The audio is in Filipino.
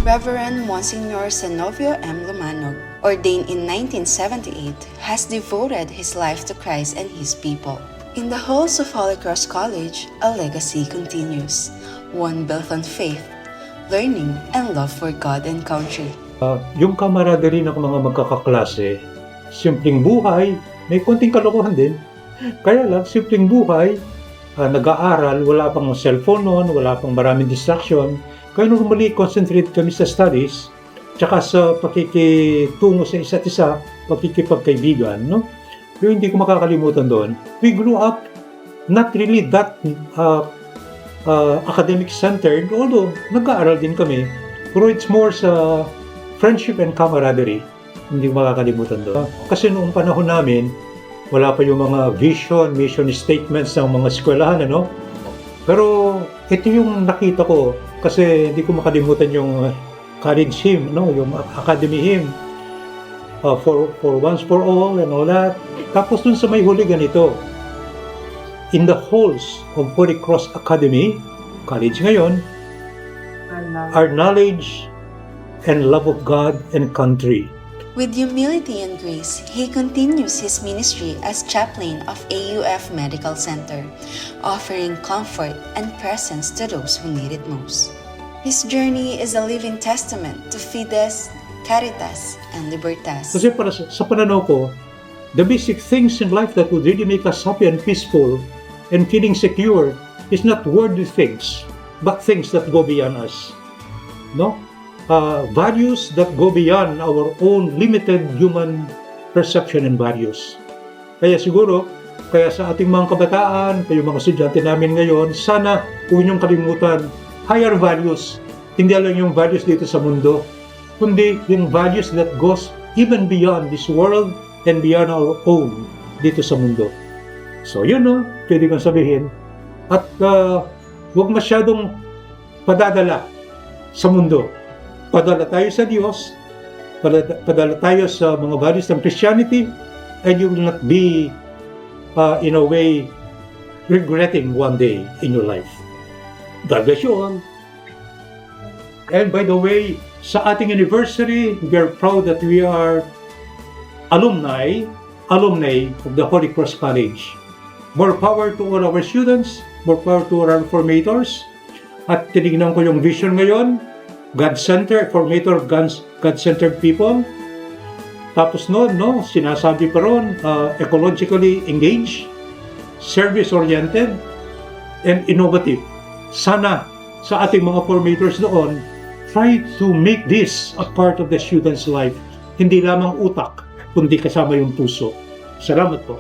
Reverend Monsignor Zenovio M. Lumanog, ordained in 1978, has devoted his life to Christ and His people. In the halls of Holy Cross College, a legacy continues, one built on faith, learning, and love for God and country. Yung camaraderie ng mga magkakaklase, simpleng buhay, may konting kalokohan din. Kaya lang, simpleng buhay, nag-aaral, wala pang cellphone noon, wala pang maraming distraction. Kaya normally, concentrate kami sa studies, tsaka sa pakikitungo sa isa't isa, pakikipagkaibigan, no? Yung hindi ko makakalimutan doon, we grew up not really that academic-centered, although nag-aaral din kami, pero it's more sa friendship and camaraderie. Hindi ko makakalimutan doon. Kasi noong panahon namin, wala pa yung mga vision, mission statements ng mga eskwelahan, ano? Pero ito yung nakita ko, kasi hindi ko makalimutan yung college hymn, no? Yung academy hymn, for once for all and all that. Tapos dun sa may huli ganito, in the halls of Holy Cross Academy, college ngayon, our knowledge and love of God and country. With humility and grace, he continues his ministry as chaplain of AUF Medical Center, offering comfort and presence to those who need it most. His journey is a living testament to Fides, Caritas, and Libertas. Kasi para sa pananaw ko, the basic things in life that would really make us happy and peaceful and feeling secure is not worldly things, but things that go beyond us. No? Values that go beyond our own limited human perception and values. Kaya siguro, kaya sa ating mga kabataan, kayo mga estudyante namin ngayon, sana huwag niyong kalimutan higher values. Hindi lang yung values dito sa mundo, kundi yung values that goes even beyond this world and beyond our own dito sa mundo. So yun, no, pwede kong sabihin. At huwag masyadong padadala sa mundo. Padala tayo sa Diyos, padala tayo sa mga values ng Christianity, and you will not be, in a way, regretting one day in your life. God bless you all. And by the way, sa ating anniversary, we are proud that we are alumni of the Holy Cross College. More power to all our students, more power to our formators. At tinignan ko yung vision ngayon, God-centered, formator of God-centered people. Tapos noon, no, sinasabi pa ron, ecologically engaged, service-oriented, and innovative. Sana sa ating mga formators doon, try to make this a part of the student's life. Hindi lamang utak, kundi kasama yung puso. Salamat po.